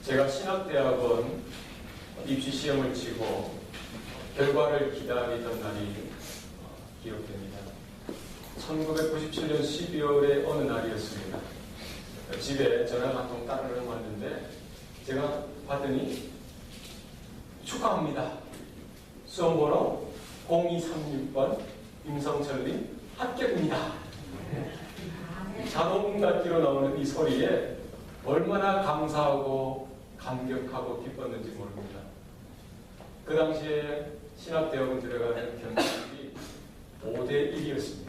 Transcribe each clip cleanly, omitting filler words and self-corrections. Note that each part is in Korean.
제가 신학대학원 입시시험을 치고 결과를 기다리던 날이 기억됩니다. 1997년 12월의 어느 날이었습니다. 집에 전화가 한 통 따르릉 왔는데 제가 받더니 축하합니다. 수험번호 0236번 임성철님 합격입니다. 자동응답기로 나오는 이 소리에 얼마나 감사하고 감격하고 기뻤는지 모릅니다. 그 당시에 신학대학원 들어가는 경쟁률이 5대 1이었습니다.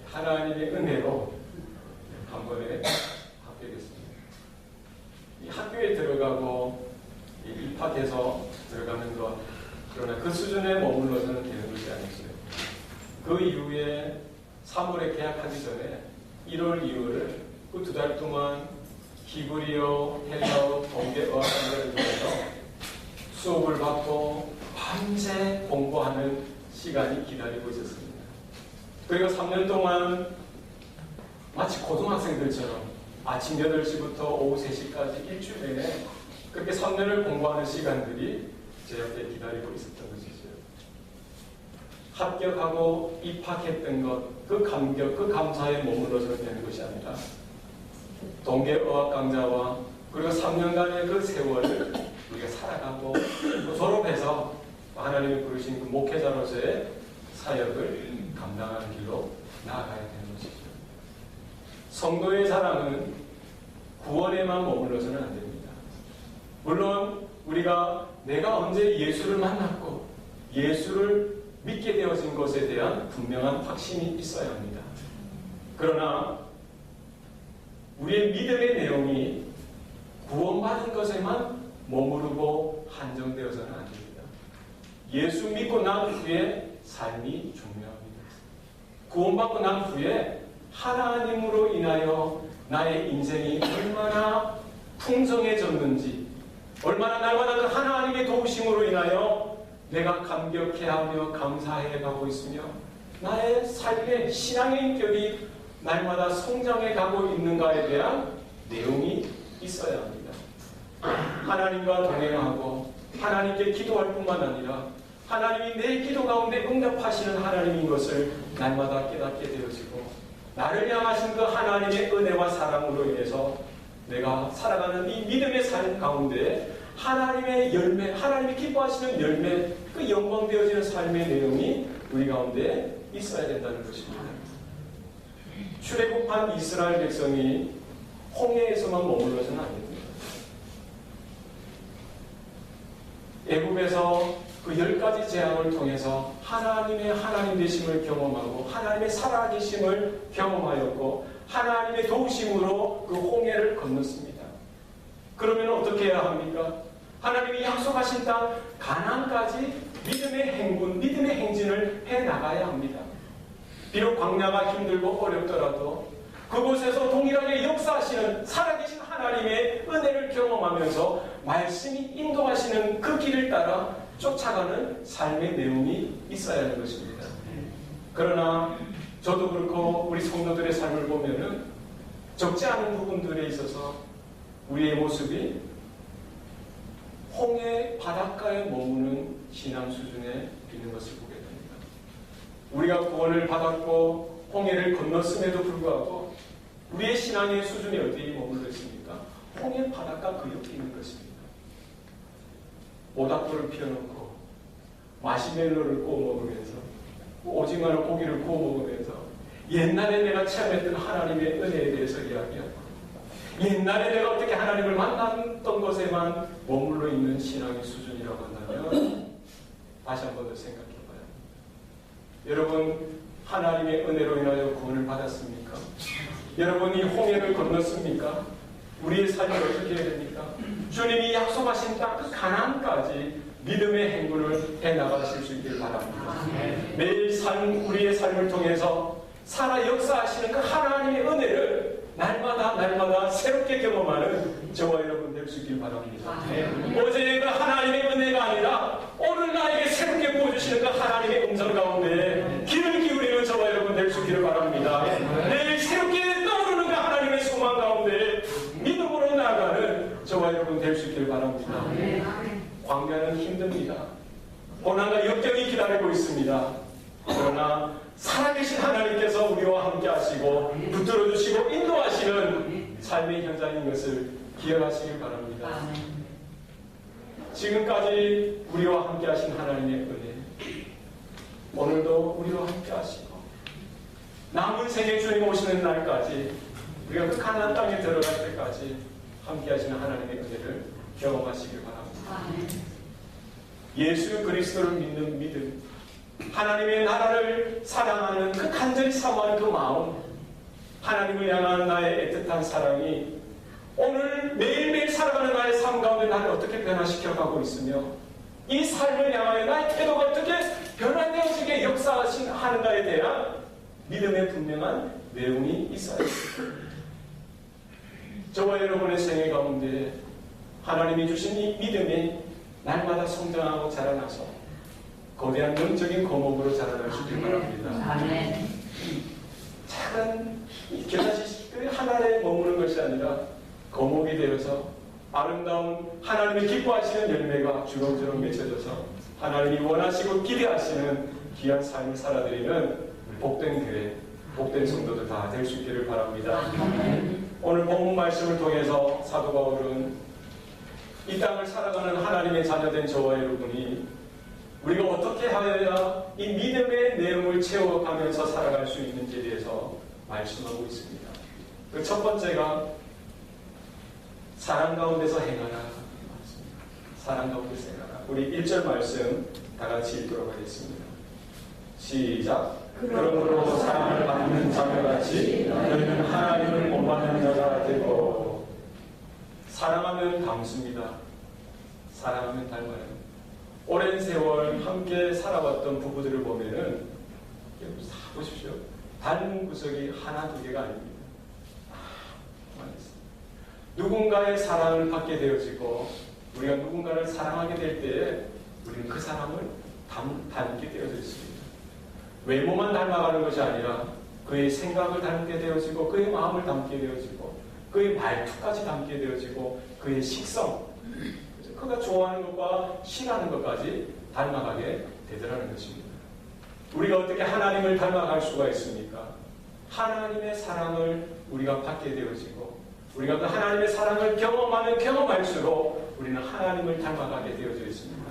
하나님의 은혜로 한 번에 합격했습니다. 이 학교에 들어가고 입학해서 들어가는 것, 그러나 그 수준에 머물러서는 되는 것이 아니었어요. 그 이후에 3월에 개학하기 전에 1월, 2월을 그 2달 동안 히브리어, 헬라어, 동계어학 강좌를 통해서 수업을 받고 밤새 공부하는 시간이 기다리고 있었습니다. 그리고 3년 동안 마치 고등학생들처럼 아침 8시부터 오후 3시까지 일주일 내내 그렇게 3년을 공부하는 시간들이 제 옆에 기다리고 있었던 것이죠. 합격하고 입학했던 것, 그 감격, 그 감사에 머물러서는 되는 것이 아니라 동계어학 강좌와 그리고 3년간의 그 세월을 우리가 살아가고 또 졸업해서 하나님이 부르신 그 목회자로서의 사역을 감당하는 길로 나아가야 되는 것이죠. 성도의 사랑은 구원에만 머물러서는 안 됩니다. 물론 우리가 내가 언제 예수를 만났고 예수를 믿게 되어진 것에 대한 분명한 확신이 있어야 합니다. 그러나 우리의 믿음의 내용이 구원받은 것에만 머무르고 한정되어서는 안 됩니다. 예수 믿고 난 후에 삶이 중요합니다. 구원받고 난 후에 하나님으로 인하여 나의 인생이 얼마나 풍성해졌는지, 얼마나 날마다 그 하나님의 도우심으로 인하여 내가 감격해하며 감사해가고 있으며 나의 삶의 신앙의 인격이 날마다 성장해가고 있는가에 대한 내용이 있어야 합니다. 하나님과 동행하고 하나님께 기도할 뿐만 아니라 하나님이 내 기도 가운데 응답하시는 하나님인 것을 날마다 깨닫게 되어지고 나를 향하신 그 하나님의 은혜와 사랑으로 인해서 내가 살아가는 이 믿음의 삶 가운데 하나님의 열매, 하나님이 기뻐하시는 열매, 그 영광되어지는 삶의 내용이 우리 가운데 있어야 된다는 것입니다. 출애굽한 이스라엘 백성이 홍해에서만 머물러서는 안 됩니다. 애굽에서 그 10가지 재앙을 통해서 하나님의 하나님 되심을 경험하고 하나님의 살아계심을 경험하였고 하나님의 도우심으로 그 홍해를 건넜습니다. 그러면 어떻게 해야 합니까? 하나님이 약속하신 땅 가나안까지 믿음의 행군, 믿음의 행진을 해나가야 합니다. 비록 광야가 힘들고 어렵더라도 그곳에서 동일하게 역사하시는 살아계신 하나님의 은혜를 경험하면서 말씀이 인도하시는 그 길을 따라 쫓아가는 삶의 내용이 있어야 하는 것입니다. 그러나 저도 그렇고 우리 성도들의 삶을 보면은 적지 않은 부분들에 있어서 우리의 모습이 홍해 바닷가에 머무는 신앙 수준에 있는 것을 보게 됩니다. 우리가 구원을 받았고 홍해를 건넜음에도 불구하고 우리의 신앙의 수준이 어디에 머물러 있습니까? 홍해 바닷가 그 옆에 있는 것입니다. 모닥불을 피워놓고 마시멜로를 구워 먹으면서 오징어나 고기를 구워 먹으면서 옛날에 내가 체험했던 하나님의 은혜에 대해서 이야기하고 옛날에 내가 어떻게 하나님을 만났던 것에만 머물러 있는 신앙의 수준이라고 한다면 다시 한 번 더 생각해봐요. 여러분 하나님의 은혜로 인하여 구원을 받았습니까? 여러분이 홍해를 건넜습니까? 우리의 삶을 어떻게 해야 됩니까? 주님이 약속하신 땅 그 가나안까지 믿음의 행군을 해나가실 수 있기를 바랍니다. 매일 우리의 삶을 통해서 살아 역사하시는 그 하나님의 은혜를 날마다 새롭게 경험하는 저와 여러분 될 수 있길 바랍니다. 어제의 그 하나님의 은혜가 아니라 오늘 나에게 새롭게 부어주시는 그 하나님의 음성 가운데 귀를 기울이는 저와 여러분 될 수 있기를 바랍니다. 매일 새롭게 떠오르는 그 하나님의 소망 가운데 믿음으로 나아가는 저와 저와 여러분 될 수 있기를 바랍니다. 광야는 힘듭니다. 고난과 역경이 기다리고 있습니다. 그러나 살아계신 하나님께서 우리와 함께 하시고 붙들어 주시고 인도하시는 삶의 현장인 것을 기억하시길 바랍니다. 지금까지 우리와 함께 하신 하나님의 은혜, 오늘도 우리와 함께 하시고 남은 생애 주님 오시는 날까지 우리가 그 가나안 땅에 들어갈 때까지 함께 하시는 하나님의 은혜를 경험하시길 바랍니다. 예수 그리스도를 믿는 믿음, 하나님의 나라를 사랑하는 그 간절히 사모하는 그 마음, 하나님을 향한 나의 애틋한 사랑이 오늘 매일매일 살아가는 나의 삶 가운데 나를 어떻게 변화시켜 가고 있으며 이 삶을 향하여 나의 태도가 어떻게 변화되어지게 역사하는가에 대한 믿음의 분명한 내용이 있어야 합니다. 저와 여러분의 생애 가운데 하나님이 주신 이 믿음이 날마다 성장하고 자라나서 거대한 영적인 거목으로 자라날 수 있길 바랍니다. 작은 겨자씨 하나에 머무는 것이 아니라 거목이 되어서 아름다운 하나님이 기뻐하시는 열매가 주렁주렁 맺혀져서 하나님이 원하시고 기대하시는 귀한 삶을 살아드리는 복된 교회, 복된 성도들 다 될 수 있기를 바랍니다. 오늘 본문 말씀을 통해서 사도 바울은 이 땅을 살아가는 하나님의 자녀된 저와 여러분이 우리가 어떻게 하여야 이 믿음의 내용을 채워가면서 살아갈 수 있는지에 대해서 말씀하고 있습니다. 그 첫 번째가 사랑 가운데서 행하라. 사랑 가운데서 행하라. 우리 1절 말씀 다 같이 읽도록 하겠습니다. 시작. 그러므로 사랑을 받는 자녀같이 너희는 하나님을 본받는 자가 되고. 사랑하면 닮습니다. 사랑하면 닮아요. 오랜 세월 함께 살아왔던 부부들을 보면은 보십시오. 닮은 구석이 하나 두 개가 아닙니다. 누군가의 사랑을 받게 되어지고 우리가 누군가를 사랑하게 될 때에 우리는 그 사람을 닮게 되어져 있습니다. 외모만 닮아가는 것이 아니라 그의 생각을 닮게 되어지고 그의 마음을 닮게 되어지고 그의 말투까지 닮게 되어지고 그의 식성, 그가 좋아하는 것과 싫어하는 것까지 닮아가게 되더라는 것입니다. 우리가 어떻게 하나님을 닮아갈 수가 있습니까? 하나님의 사랑을 우리가 받게 되어지고 우리가 그 하나님의 사랑을 경험하면 경험할수록 우리는 하나님을 닮아가게 되어져 있습니다.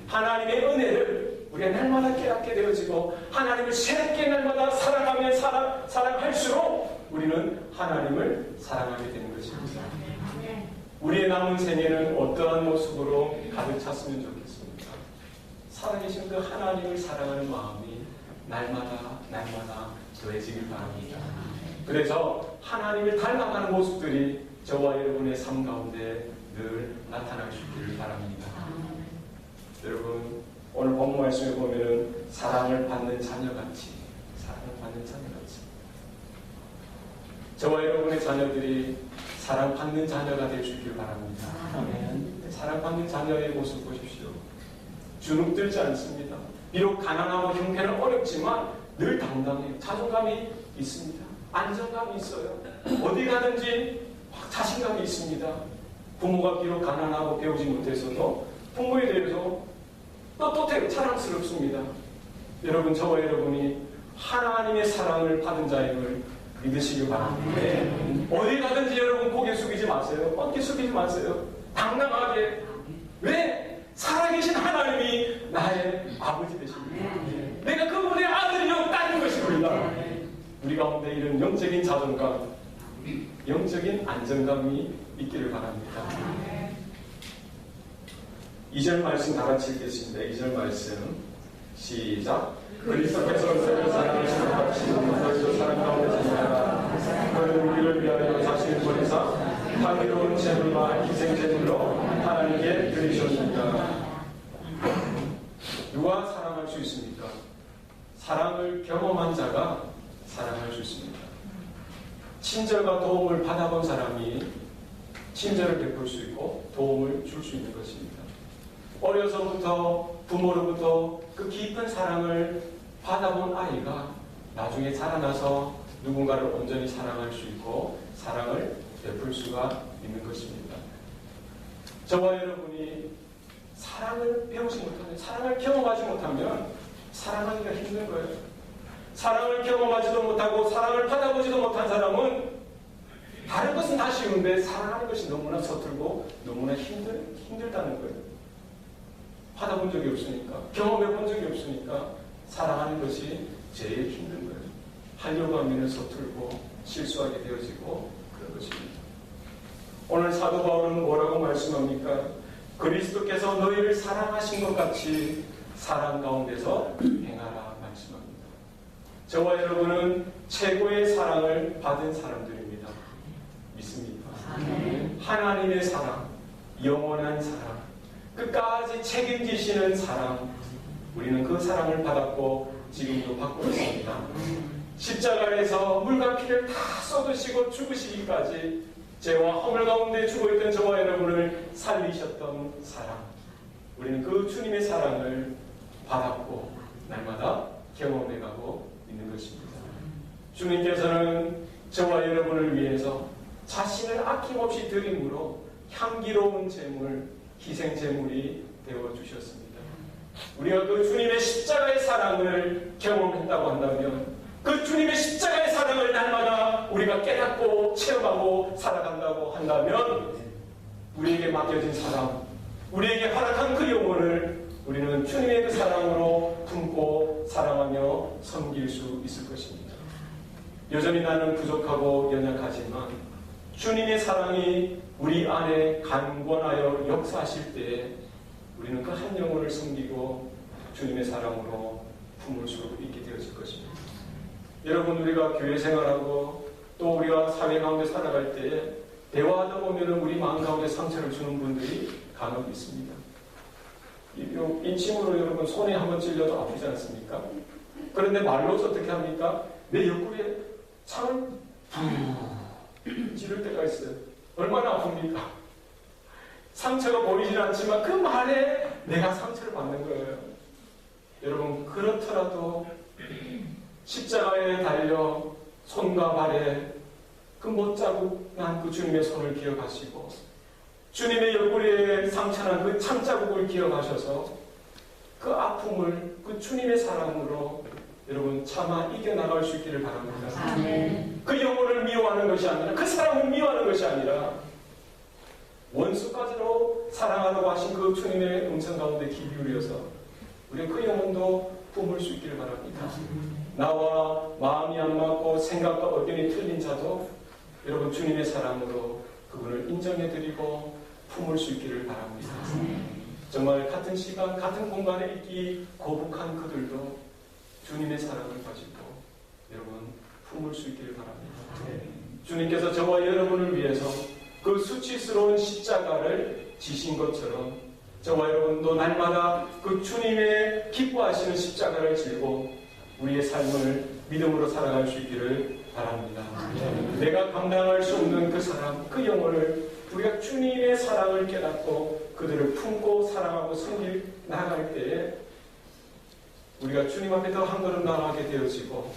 하나님의 은혜를 우리가 날마다 깨닫게 되어지고 하나님을 새롭게 날마다 사랑하며 사랑할수록 우리는 하나님을 사랑하게 되는 것입니다. 우리의 남은 생애는 어떠한 모습으로 가득 찼으면 좋겠습니까? 살아계신 그 하나님을 사랑하는 마음이 날마다 더해지길 바랍니다. 그래서 하나님을 닮아가는 모습들이 저와 여러분의 삶 가운데 늘 나타날 수 있기를 바랍니다. 여러분, 오늘 본문 말씀에 보면은 사랑을 받는 자녀같이 저와 여러분의 자녀들이 사랑받는 자녀가 될 수 있길 바랍니다. 아멘. 사랑받는 자녀의 모습 보십시오. 주눅들지 않습니다. 비록 가난하고 형편은 어렵지만 늘 당당해요. 자존감이 있습니다. 안정감이 있어요. 어디 가든지 자신감이 있습니다. 부모가 비록 가난하고 배우지 못해서도 부모에 대해서 떳떳해요. 자랑스럽습니다. 여러분, 저와 여러분이 하나님의 사랑을 받은 자임을 믿으시길 바랍니다. 네. 어디 가든지 여러분 고개 숙이지 마세요. 어깨 숙이지 마세요. 당당하게. 왜? 살아계신 하나님이 나의 아버지 되십니다. 내가 그분의 아들이요 딸인 것입니다. 우리 가운데 이런 영적인 자존감, 영적인 안정감이 있기를 바랍니다. 2절 말씀 다 같이 읽겠습니다. 2절 말씀 시작. 그리스도께서 우리를 사랑하시는 같이 너희도 사랑 가운데 지내라. 그는 우리를 위하여 자신을 버리사 향기로운 제물과 희생제물로 하나님께 드리셨습니다. 누가 사랑할 수 있습니까? 사랑을 경험한 자가 사랑할 수 있습니다. 친절과 도움을 받아본 사람이 친절을 베풀 수 있고 도움을 줄 수 있는 것입니다. 어려서부터 부모로부터 그 깊은 사랑을 받아본 아이가 나중에 자라나서 누군가를 온전히 사랑할 수 있고 사랑을 베풀 수가 있는 것입니다. 저와 여러분이 사랑을 배우지 못하면, 사랑을 경험하지 못하면 사랑하기가 힘든 거예요. 사랑을 경험하지도 못하고 사랑을 받아보지도 못한 사람은 다른 것은 다 쉬운데 사랑하는 것이 너무나 서툴고 너무나 힘들다는 거예요. 받아본 적이 없으니까, 경험해 본 적이 없으니까 사랑하는 것이 제일 힘든 거예요. 하려고 하면 서툴고 실수하게 되어지고 그런 것입니다. 오늘 사도 바울은 뭐라고 말씀합니까? 그리스도께서 너희를 사랑하신 것 같이 사랑 가운데서 행하라 말씀합니다. 저와 여러분은 최고의 사랑을 받은 사람들입니다. 믿습니까? 하나님의 사랑, 영원한 사랑, 끝까지 책임지시는 사랑, 우리는 그 사랑을 받았고 지금도 받고 있습니다. 십자가에서 물과 피를 다 쏟으시고 죽으시기까지 죄와 허물 가운데 죽어있던 저와 여러분을 살리셨던 사랑, 우리는 그 주님의 사랑을 받았고 날마다 경험해가고 있는 것입니다. 주님께서는 저와 여러분을 위해서 자신을 아낌없이 드림으로 향기로운 제물, 희생 제물이 되어주셨습니다. 우리가 그 주님의 십자가의 사랑을 경험했다고 한다면 그 주님의 십자가의 사랑을 날마다 우리가 깨닫고 체험하고 살아간다고 한다면 우리에게 맡겨진 사랑, 우리에게 허락한 그 영혼을 우리는 주님의 그 사랑으로 품고 사랑하며 섬길 수 있을 것입니다. 여전히 나는 부족하고 연약하지만 주님의 사랑이 우리 안에 강권하여 역사하실 때에 우리는 그 한 영혼을 섬기고 주님의 사랑으로 품을 수 있게 되어질 것입니다. 여러분, 우리가 교회 생활하고 또 우리가 사회 가운데 살아갈 때에 대화하다 보면 우리 마음 가운데 상처를 주는 분들이 간혹 있습니다. 인침으로 여러분 손에 한번 찔려도 아프지 않습니까? 그런데 말로서 어떻게 합니까? 내 옆구리에 창을 찌를 때가 있어요. 얼마나 아픕니까? 상처가 보이질 않지만 그 말에 내가 상처를 받는 거예요. 여러분, 그렇더라도 십자가에 달려 손과 발에 그 못자국 난 그 주님의 손을 기억하시고 주님의 옆구리에 상처난 그 창자국을 기억하셔서 그 아픔을 그 주님의 사랑으로 여러분 참아 이겨나갈 수 있기를 바랍니다. 아멘. 그 영혼을 미워하는 것이 아니라, 그 사랑을 미워하는 것이 아니라 원수까지로 사랑하라고 하신 그 주님의 음성 가운데 귀 기울여서 우리 그 영혼도 품을 수 있기를 바랍니다. 나와 마음이 안 맞고 생각과 의견이 틀린 자도 여러분 주님의 사랑으로 그분을 인정해드리고 품을 수 있기를 바랍니다. 정말 같은 시간, 같은 공간에 있기 거북한 그들도 주님의 사랑을 가지고 여러분 품을 수 있기를 바랍니다. 주님께서 저와 여러분을 위해서 그 수치스러운 십자가를 지신 것처럼 저와 여러분도 날마다 그 주님의 기뻐하시는 십자가를 지고 우리의 삶을 믿음으로 살아갈 수 있기를 바랍니다. 내가 감당할 수 없는 그 사랑, 그 영혼을 우리가 주님의 사랑을 깨닫고 그들을 품고 사랑하고 섬길 나아갈 때에 우리가 주님 앞에 더 한 걸음 나아가게 되어지고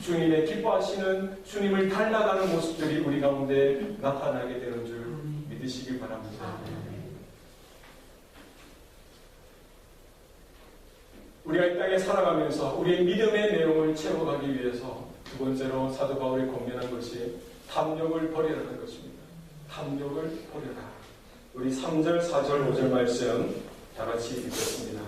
주님의 기뻐하시는 주님을 닮아가는 모습들이 우리 가운데 나타나게 되는 줄 믿으시길 바랍니다. 우리가 이 땅에 살아가면서 우리의 믿음의 내용을 채워가기 위해서 두 번째로 사도 바울이 권면한 것이 탐욕을 버리라는 것입니다. 탐욕을 버려라. 우리 3절, 4절, 5절 말씀 다 같이 읽겠습니다.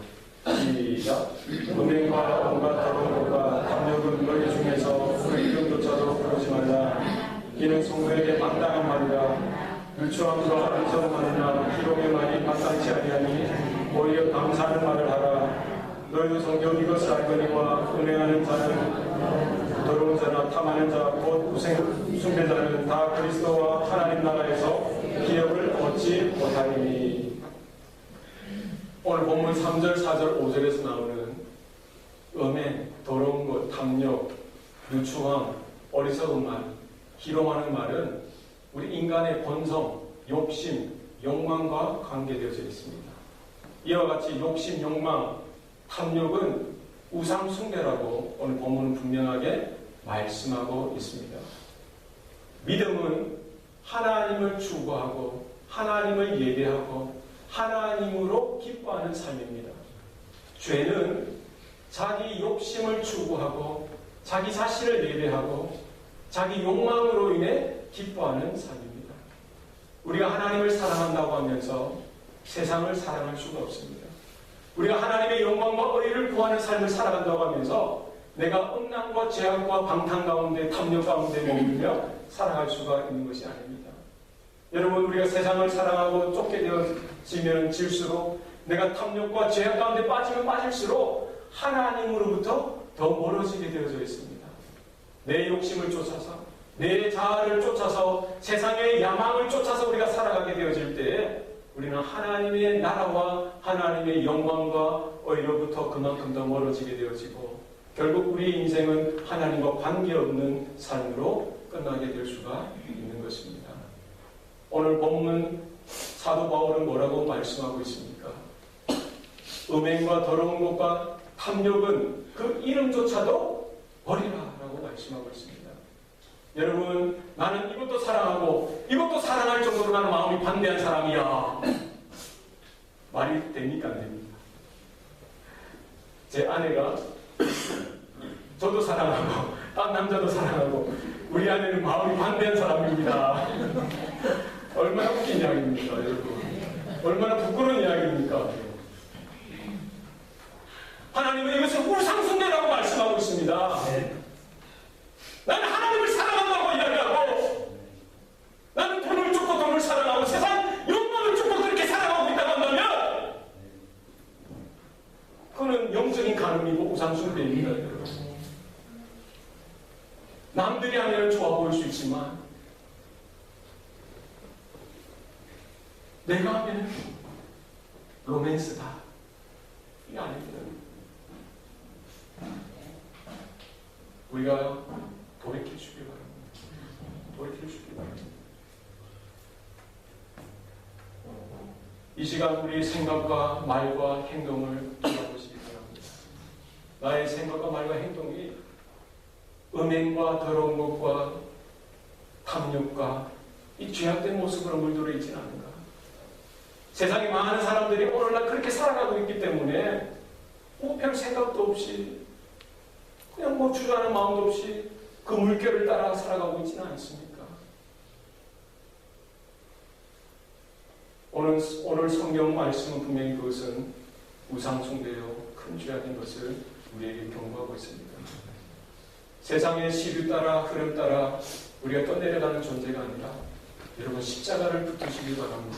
시작. 음행과 온갖 더러운 것과 탐욕은 너희 중에서 그 이름조차도 부르지 말라. 이는 성도에게 마땅한 말이라. 유추함과 안정하느냐 희롱의 말이 마땅치 아니하니 오히려 감사하는 말을 하라. 너희도 성경 이것을 알거니와 음행하는 자는 더러운 자나 탐하는 자 곧 숭배자는 다 그리스도와 하나님 나라에서 기업을 얻지 못하리니. 오늘 본문 3절, 4절, 5절에서 나오는 음행, 더러운 것, 탐욕, 유추함, 어리석은 말, 희롱하는 말은 우리 인간의 본성, 욕심, 욕망과 관계되어져 있습니다. 이와 같이 욕심, 욕망, 탐욕은 우상 숭배라고 오늘 본문은 분명하게 말씀하고 있습니다. 믿음은 하나님을 추구하고 하나님을 예배하고 하나님으로 기뻐하는 삶입니다. 죄는 자기 욕심을 추구하고 자기 자신을 예배하고 자기 욕망으로 인해 기뻐하는 삶입니다. 우리가 하나님을 사랑한다고 하면서 세상을 사랑할 수가 없습니다. 우리가 하나님의 영광과 의를 구하는 삶을 살아간다고 하면서 내가 음란과 죄악과 방탕 가운데 탐욕 가운데 머물며 살아갈 수가 있는 것이 아닙니다. 여러분, 우리가 세상을 사랑하고 쫓게 되어지면 질수록 내가 탐욕과 죄악 가운데 빠지면 빠질수록 하나님으로부터 더 멀어지게 되어져 있습니다. 내 욕심을 쫓아서 내 자아를 쫓아서 세상의 야망을 쫓아서 우리가 살아가게 되어질 때에 우리는 하나님의 나라와 하나님의 영광과 의로부터 그만큼 더 멀어지게 되어지고 결국 우리 인생은 하나님과 관계없는 삶으로 끝나게 될 수가 있는 것입니다. 오늘 본문 사도 바울은 뭐라고 말씀하고 있습니까? 음행과 더러운 것과 탐욕은 그 이름조차도 버리라라고 말씀하고 있습니다. 여러분, 나는 이것도 사랑하고 이것도 사랑할 정도로 나는 마음이 반대한 사람이야. 말이 됩니까? 안 됩니까? 제 아내가 저도 사랑하고 딴 남자도 사랑하고 우리 아내는 마음이 반대한 사람입니다. 얼마나 웃긴 이야기입니까, 여러분? 얼마나 부끄러운 이야기입니까? 하나님은 이것을 우상숭배라고 말씀하고 있습니다. 나는 하나님을 사랑한다고 이야기하고 나는 돈을 쫓고 돈을 사랑하고 세상 욕망을 쫓고 그렇게 살아가고 있다고 한다면 그거는 영적인 간음이고 우상숭배입니다, 여러분. 남들이 하면 좋아 보일 수 있지만 내가 하면 로맨스다. 이게 아닙니다. 우리가 돌이켜주기 바랍니다. 돌이켜주기 바랍니다. 이 시간 우리의 생각과 말과 행동을 돌아보시기 바랍니다. 나의 생각과 말과 행동이 음행과 더러운 것과 탐욕과 이 죄악된 모습으로 물들어 있지는 않은가? 세상에 많은 사람들이 오늘날 그렇게 살아가고 있기 때문에 별 생각도 없이 그냥 주저하는 마음도 없이 그 물결을 따라 살아가고 있지는 않습니까? 오늘 성경 말씀은 분명히 그것은 우상숭배요 큰 죄악인 것을 우리에게 경고하고 있습니다. 세상의 시류 따라 흐름 따라 우리가 떠내려가는 존재가 아니라 여러분 십자가를 붙드시기 바랍니다.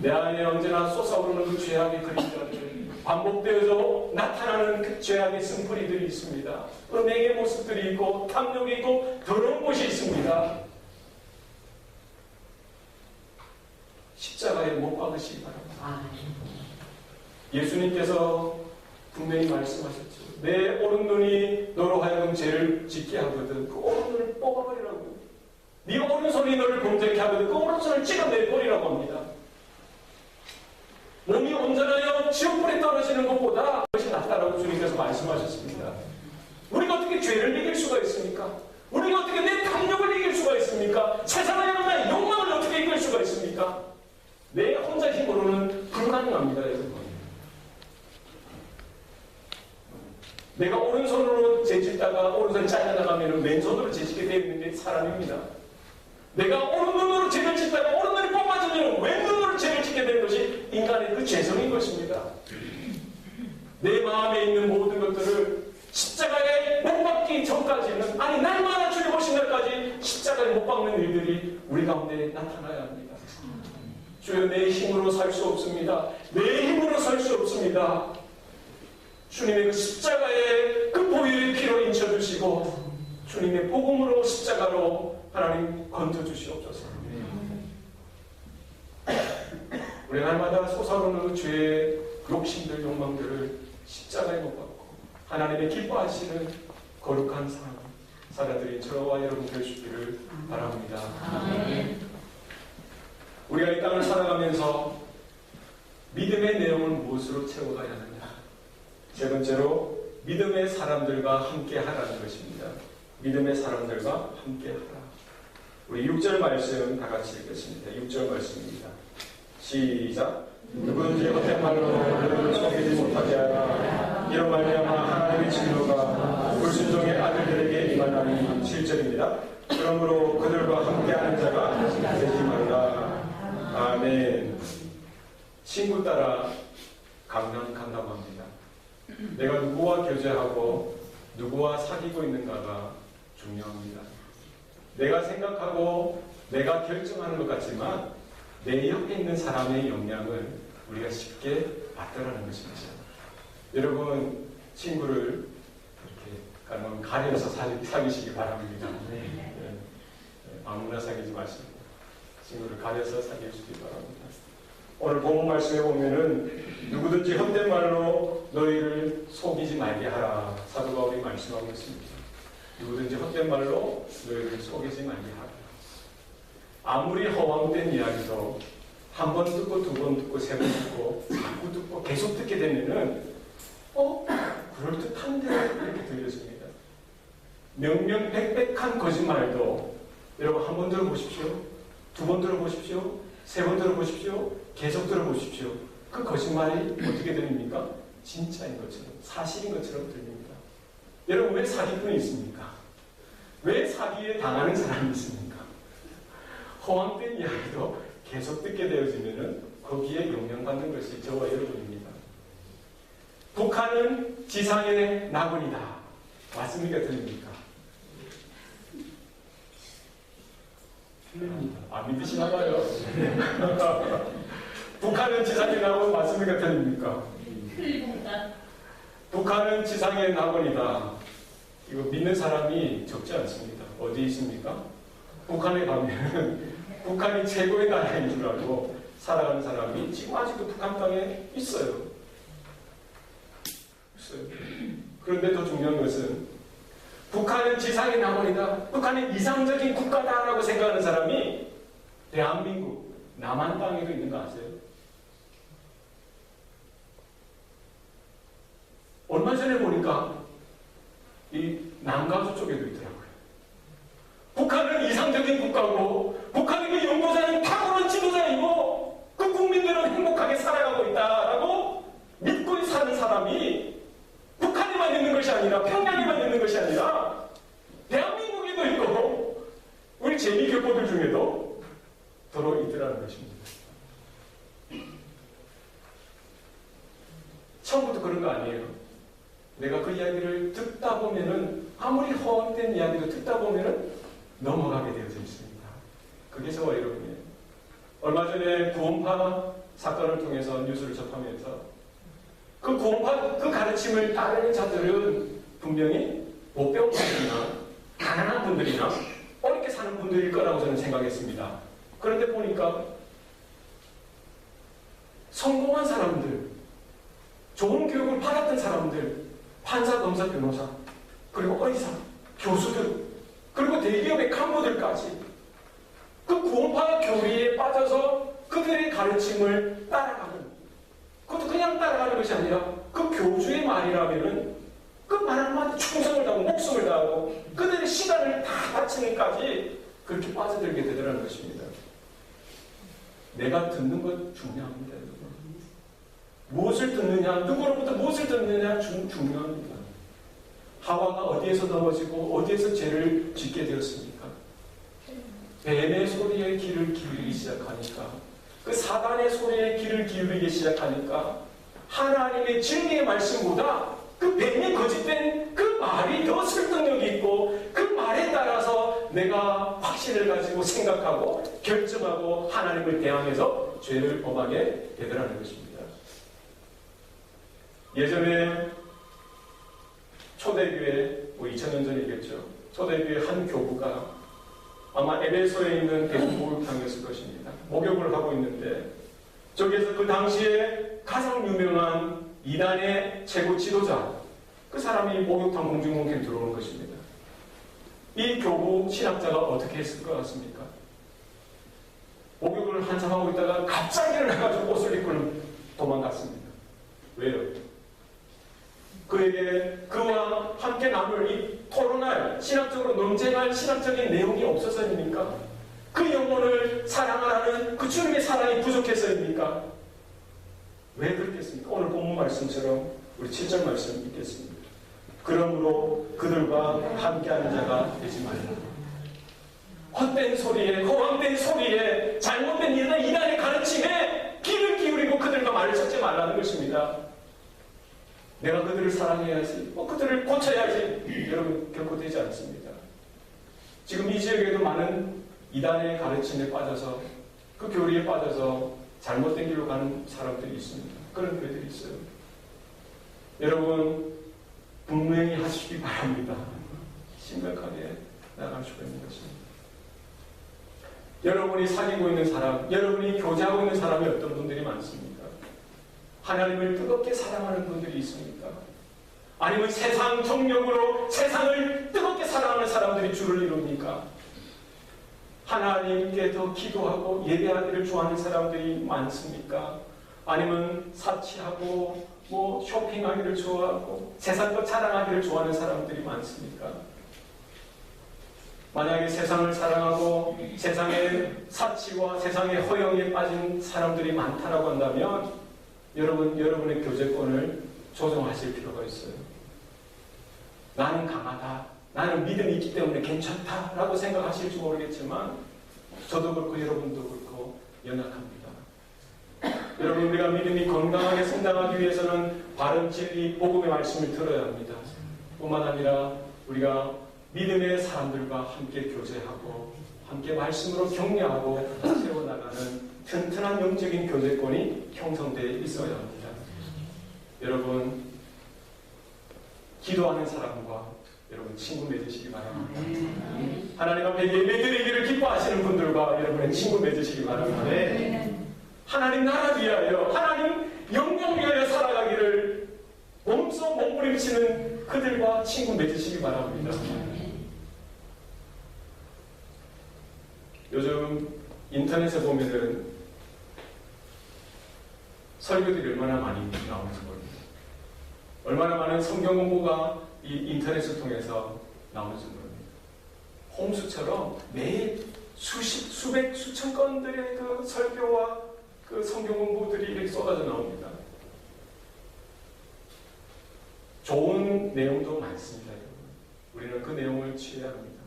내 안에 언제나 솟아오르는 그 죄악의 그림자들, 반복되어서 나타나는 그 죄악의 쓴뿌리들이 있습니다. 음행의 모습들이 있고 탐욕이 있고 더러운 것이 있습니다. 십자가에 못 박으시기 바랍니다. 예수님께서 분명히 말씀하셨죠. 내 오른눈이 너로 하여금 죄를 짓게 하거든 그 오른눈을 뽑아버리라고. 네 오른손이 너를 범죄케 하거든 그 오른손을 찍어내버리라고 합니다. 몸이 온전하여 지옥불에 떨어지는 것보다 그것이 낫다라고 주님께서 말씀하셨습니다. 우리가 어떻게 죄를 이길 수가 있습니까? 우리가 어떻게 내 탐욕을 이길 수가 있습니까? 세상을 향한 욕망을 어떻게 이길 수가 있습니까? 내 혼자 힘으로는 불가능합니다, 여러분. 내가 오른손으로 죄짓다가 오른손이 잘려나가면 왼손으로 죄짓게 되어 있는 사람입니다. 내가 오른눈으로 죄를 짓다가 오른눈이 뽑아지면 왼눈으로 죄를 짓게 되는 것이 인간의 그 죄성인 것입니다. 내 마음에 있는 모든 것들을 십자가에 못 박기 전까지는, 아니 날마다 주님 오신 날까지 십자가에 못 박는 일들이 우리 가운데 나타나야 합니다. 주여, 내 힘으로 살 수 없습니다. 내 힘으로 살 수 없습니다. 주님의 그 십자가의 그 보혈의 피로 인쳐주시고 주님의 복음으로 십자가로 하나님 건져주시옵소서. 우리 날마다 솟아오르는 죄의 욕심들, 욕망들을 십자가에 못 박고 하나님의 기뻐하시는 거룩한 삶 살아드린 저와 여러분 되시기를 바랍니다. 우리가 이 땅을 살아가면서 믿음의 내용을 무엇으로 채워가야 하느냐? 세 번째로 믿음의 사람들과 함께 하라는 것입니다. 믿음의 사람들과 함께 하라. 우리 6절 말씀 다 같이 읽겠습니다. 6절 말씀입니다. 시작. 누구든지 헛된 말로 너희를 속이지 못하게 하라. 이런 말미암아 하나님의 진노가 불순종의 아들들에게 임하나니. 7절입니다. 그러므로 그들과 함께하는 자가 되지 말라. 아멘. 친구 따라 강남합니다. 내가 누구와 교제하고 누구와 사귀고 있는가가 중요합니다. 내가 생각하고 내가 결정하는 것 같지만 내 옆에 있는 사람의 영향을 우리가 쉽게 받더라는 것입니다. 여러분, 친구를 이렇게 가려서 사귀시기 바랍니다. 아무나 사귀지 마시고 친구를 가려서 사귀시기 바랍니다. 오늘 본문 말씀에 보면은 누구든지 헛된 말로 너희를 속이지 말게 하라. 사도 바울이 말씀하고 있습니다. 누구든지 헛된 말로 너희를 속이지 말게 하라. 아무리 허황된 이야기도 한 번 듣고 두 번 듣고 세 번 듣고 자꾸 듣고 계속 듣게 되면은 그럴듯한데 이렇게 들려집니다. 명명백백한 거짓말도 여러분 한 번 들어보십시오. 두 번 들어보십시오. 세 번 들어보십시오. 계속 들어보십시오. 그 거짓말이 어떻게 들립니까? 진짜인 것처럼, 사실인 것처럼 들립니다. 여러분, 왜 사기꾼이 있습니까? 왜 사기에 당하는 사람이 있습니까? 허황된 이야기도 계속 듣게 되어지면은 거기에 영향받는 것이 저와 여러분입니다. 북한은 지상의 낙원이다. 맞습니까? 틀립니까? 안 믿으시나 봐요. 북한은 지상의 낙원 맞습니까? 틀립니까? 틀립니다. 북한은 지상의 낙원이다. 이거 믿는 사람이 적지 않습니다. 어디 있습니까? 북한에 가면 북한이 최고의 나라인 줄 알고 살아가는 사람이 지금 아직도 북한 땅에 있어요. 그런데 더 중요한 것은 북한은 지상의 낙원이다. 북한은 이상적인 국가다라고 생각하는 사람이 대한민국 남한 땅에도 있는 거 아세요? 얼마 전에 보니까 이 남가주 쪽에도 있더라고요. 북한은 이상적인 국가고 북한의 그 연구자는 탁월한 지도자이고 그 국민들은 행복하게 살아가고 있다라고 믿고 사는 사람이 북한에만 있는 것이 아니라 평양에만 있는 것이 아니라 대한민국에도 있고 우리 재미교포들 중에도 더러 있더라는 것입니다. 처음부터 그런 거 아니에요. 내가 그 이야기를 듣다 보면은 아무리 허황된 이야기도 듣다 보면은 넘어가게 되어져 있습니다. 그게 저와 여러분이에요. 얼마 전에 구원파 사건을 통해서 뉴스를 접하면서 그 구원파 그 가르침을 따르는 자들은 분명히 못 배운 분들이나 가난한 분들이나 어렵게 사는 분들일 거라고 저는 생각했습니다. 그런데 보니까 성공한 사람들, 좋은 교육을 받았던 사람들, 판사, 검사, 변호사, 그리고 의사, 교수들, 그리고 대기업의 간부들까지 그 구원파 교리에 빠져서 그들의 가르침을 따라가는, 그것도 그냥 따라가는 것이 아니라 그 교주의 말이라면은 그 말 한마디 충성을 다하고 목숨을 다하고 그들의 시간을 다 바치는까지 그렇게 빠져들게 되더라는 것입니다. 내가 듣는 것 중요합니다. 무엇을 듣느냐, 누구로부터 무엇을 듣느냐 중요합니다. 하와가 어디에서 넘어지고 어디에서 죄를 짓게 되었습니까? 뱀의 소리에 귀를 기울이기 시작하니까, 그 사단의 소리에 귀를 기울이기 시작하니까 하나님의 진리의 말씀보다 그 뱀이 거짓된 그 말이 더 설득력이 있고 그 말에 따라서 내가 확신을 가지고 생각하고 결정하고 하나님을 대항해서 죄를 범하게 되더라는 것입니다. 예전에 초대교회, 2000년 전이겠죠. 초대교회 한 교부가 아마 에베소에 있는 대중 목욕탕이었을 것입니다. 목욕을 하고 있는데 저기에서 그 당시에 가장 유명한 이단의 최고 지도자, 그 사람이 목욕탕 공중목에 들어오는 것입니다. 이 교부 신학자가 어떻게 했을 것 같습니까? 목욕을 한참 하고 있다가 갑자기 일어나가지고 옷을 입고 도망갔습니다. 왜요? 그에게 그와 함께 나눌 이 토론할, 신학적으로 논쟁할 신학적인 내용이 없어서입니까? 그 영혼을 사랑하라는 그 주님의 사랑이 부족해서입니까? 왜 그렇겠습니까? 오늘 본문 말씀처럼 우리 7절 말씀 읽겠습니다. 그러므로 그들과 함께하는 자가 되지 말라. 헛된 소리에, 허황된 소리에, 잘못된 이단의 가르침에 귀를 기울이고 그들과 말을 섞지 말라는 것입니다. 내가 그들을 사랑해야지, 그들을 고쳐야지. 여러분, 결코 되지 않습니다. 지금 이 지역에도 많은 이단의 가르침에 빠져서, 그 교리에 빠져서 잘못된 길로 가는 사람들이 있습니다. 그런 교회들이 있어요. 여러분, 분명히 하시기 바랍니다. 심각하게 나갈 수가 있는 것입니다. 여러분이 사귀고 있는 사람, 여러분이 교제하고 있는 사람이 어떤 분들이 많습니까? 하나님을 뜨겁게 사랑하는 분들이 있습니까? 아니면 세상 정력으로 세상을 뜨겁게 사랑하는 사람들이 주를 이룹니까? 하나님께 더 기도하고 예배하기를 좋아하는 사람들이 많습니까? 아니면 사치하고 쇼핑하기를 좋아하고 세상 것 자랑하기를 좋아하는 사람들이 많습니까? 만약에 세상을 사랑하고 세상의 사치와 세상의 허영에 빠진 사람들이 많다라고 한다면 여러분의 교제권을 조정하실 필요가 있어요. 나는 강하다, 나는 믿음이 있기 때문에 괜찮다라고 생각하실지 모르겠지만 저도 그렇고 여러분도 그렇고 연약합니다. 여러분, 우리가 믿음이 건강하게 성장하기 위해서는 바른 진리, 복음의 말씀을 들어야 합니다. 뿐만 아니라 우리가 믿음의 사람들과 함께 교제하고 함께 말씀으로 격려하고 세워나가는 튼튼한 영적인 교제권이 형성되어 있어야 합니다. 여러분, 기도하는 사람과 여러분 친구 맺으시기 바랍니다. 하나님 앞에 예배드리기를 기뻐하시는 분들과 여러분의 친구 맺으시기 바랍니다. 하나님 나라 위하여, 하나님 영광 위하여 살아가기를 몸소 몸부림치는 그들과 친구 맺으시기 바랍니다. 요즘 인터넷에 보면은 설교들이 얼마나 많이 나오는지 모릅니다. 얼마나 많은 성경 공부가 이 인터넷을 통해서 나오는지 모릅니다. 홍수처럼 매일 수백, 수천 건들의 그 설교와 그 성경 공부들이 이렇게 쏟아져 나옵니다. 좋은 내용도 많습니다, 여러분. 우리는 그 내용을 취해야 합니다.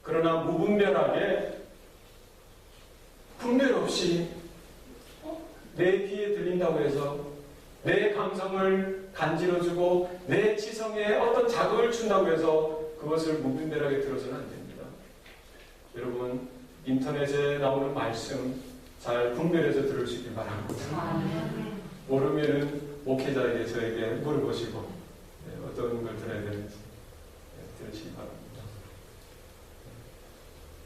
그러나 무분별하게 분별 없이 내 귀에 들린다고 해서 내 감성을 간지러주고 내 지성에 어떤 자극을 준다고 해서 그것을 무분별하게 들어서는 안 됩니다. 여러분, 인터넷에 나오는 말씀 잘 분별해서 들을 수 있길 바랍니다. 모르면은 목회자에게 저에게 물어보시고 어떤 걸 들어야 되는지 들으시기 바랍니다.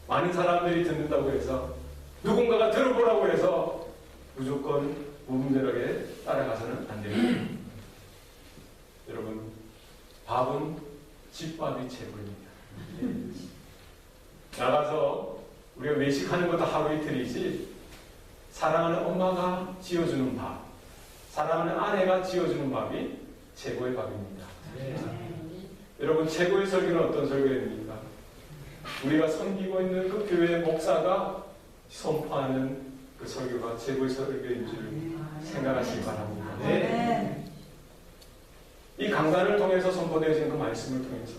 많은 사람들이 듣는다고 해서 누군가가 들어보라고 해서 무조건 무분별하게 따라가서는 안 됩니다. 여러분, 밥은 집밥이 최고입니다. 나가서 우리가 외식하는 것도 하루 이틀이지 사랑하는 엄마가 지어주는 밥, 사랑하는 아내가 지어주는 밥이 최고의 밥입니다. 여러분, 최고의 설교는 어떤 설교입니까? 우리가 섬기고 있는 그 교회 목사가 선포하는 그 설교가 최고의 설교인 줄 생각하시기 바랍니다. 네. 이 강단을 통해서 선포되어진 그 말씀을 통해서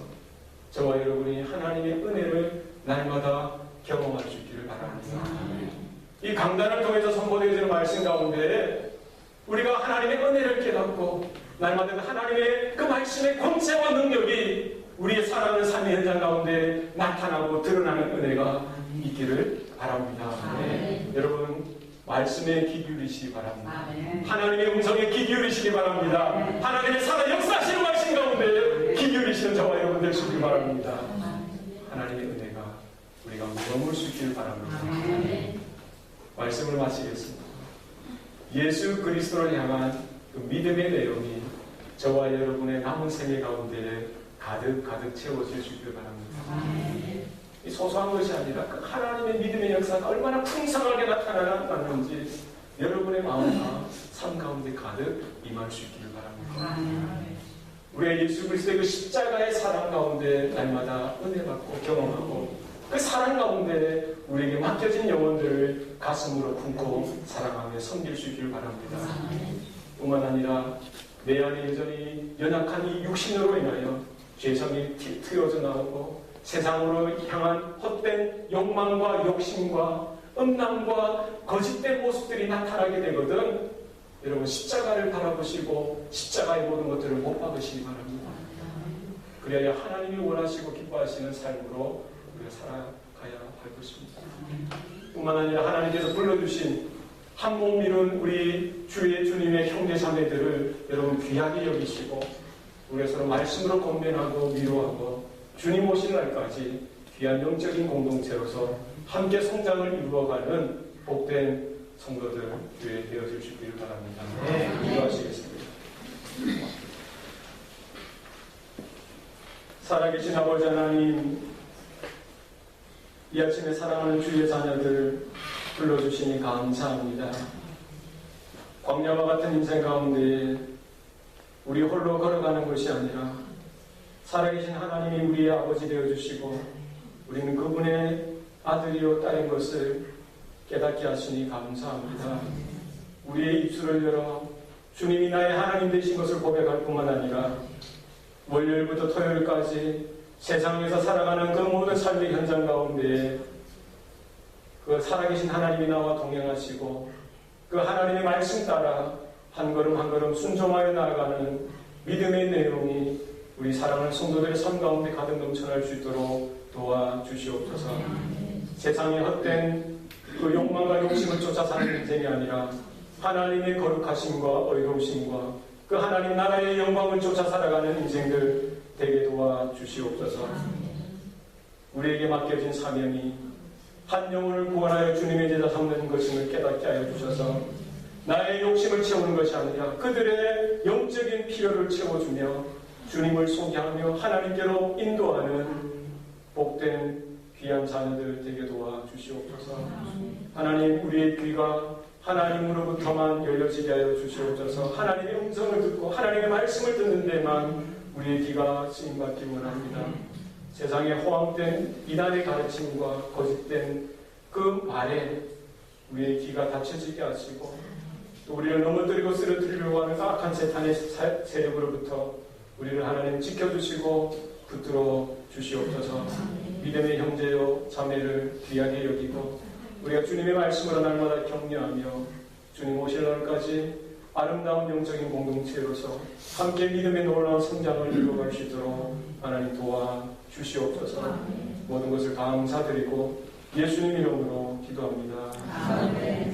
저와 여러분이 하나님의 은혜를 날마다 경험할 수 있기를 바랍니다. 이 강단을 통해서 선포되어지는 말씀 가운데 우리가 하나님의 은혜를 깨닫고 날마다 하나님의 그 말씀의 권세와 능력이 우리의 살아가는 삶의 현장 가운데 나타나고 드러나는 은혜가 있기를 바랍니다. 네. 여러분, 말씀에 귀 기울이시기 바랍니다. 하나님의 음성에 귀 기울이시기 바랍니다. 하나님의 살아 역사하시는 말씀 가운데 귀 기울이시는 저와 여러분 되시기 바랍니다. 하나님의 은혜가 우리가 머물 수 있기를 바랍니다. 말씀을 마치겠습니다. 예수 그리스도를 향한 그 믿음의 내용이 저와 여러분의 남은 생애 가운데 가득 채워질 수 있기를 바랍니다. 이 소소한 것이 아니라 그 하나님의 믿음의 역사가 얼마나 풍성하게 나타나는지 여러분의 마음과 삶 가운데 가득 임할 수 있기를 바랍니다. 우리가 예수 그리스도의 그 십자가의 사랑 가운데 날마다 은혜 받고 경험하고 그 사랑 가운데 우리에게 맡겨진 영혼들을 가슴으로 품고 사랑하며 섬길 수 있기를 바랍니다. 뿐만 아니라 내 안에 여전히 연약한 이 육신으로 인하여 죄성이 튀어져 나오고 세상으로 향한 헛된 욕망과 욕심과 음란과 거짓된 모습들이 나타나게 되거든 여러분 십자가를 바라보시고 십자가의 모든 것들을 못 박으시기 바랍니다. 그래야 하나님이 원하시고 기뻐하시는 삶으로 우리가 살아가야 할 것입니다. 뿐만 아니라 하나님께서 불러주신 한 몸 이룬 우리 주의 주님의 형제 자매들을 여러분 귀하게 여기시고 우리가 서로 말씀으로 권면하고 위로하고 주님 오신 날까지 귀한 영적인 공동체로서 함께 성장을 이루어가는 복된 성도들 되어줄 수 있기를 바랍니다. 네, 기도하시겠습니다. 살아계신 아버지 하나님, 이 아침에 사랑하는 주의 자녀들 불러주시니 감사합니다. 광야와 같은 인생 가운데 우리 홀로 걸어가는 것이 아니라 살아계신 하나님이 우리의 아버지 되어주시고 우리는 그분의 아들이요 딸인 것을 깨닫게 하시니 감사합니다. 우리의 입술을 열어 주님이 나의 하나님 되신 것을 고백할 뿐만 아니라 월요일부터 토요일까지 세상에서 살아가는 그 모든 삶의 현장 가운데 그 살아계신 하나님이 나와 동행하시고 그 하나님의 말씀 따라 한 걸음 한 걸음 순종하여 나아가는 믿음의 내용이 우리 사랑하는 성도들의 삶 가운데 가득 넘쳐날 수 있도록 도와주시옵소서. 세상의 헛된 그 욕망과 욕심을 쫓아 사는 인생이 아니라 하나님의 거룩하심과 의로우심과 그 하나님 나라의 영광을 쫓아 살아가는 인생들 되게 도와주시옵소서. 우리에게 맡겨진 사명이 한 영혼을 구원하여 주님의 제자 삼는 것임을 깨닫게 하여 주셔서 나의 욕심을 채우는 것이 아니라 그들의 영적인 필요를 채워주며 주님을 소개하며 하나님께로 인도하는 복된 귀한 자녀들 되게 도와주시옵소서. 하나님, 우리의 귀가 하나님으로부터만 열려지게 하여 주시옵소서. 하나님의 음성을 듣고 하나님의 말씀을 듣는 데만 우리의 귀가 쓰임받기 원합니다. 세상의 허황된 이단의 가르침과 거짓된 그 말에 우리의 귀가 닫혀지게 하시고 또 우리를 넘어뜨리고 쓰러뜨리려고 하는 악한 세탄의 세력으로부터 우리를 하나님 지켜주시고 붙들어 주시옵소서. 믿음의 형제요 자매를 귀하게 여기고 우리가 주님의 말씀으로 날마다 격려하며 주님 오실 날까지 아름다운 영적인 공동체로서 함께 믿음의 놀라운 성장을 이루어갈 수 있도록 하나님 도와주시옵소서. 모든 것을 감사드리고 예수님 이름으로 기도합니다. 아멘.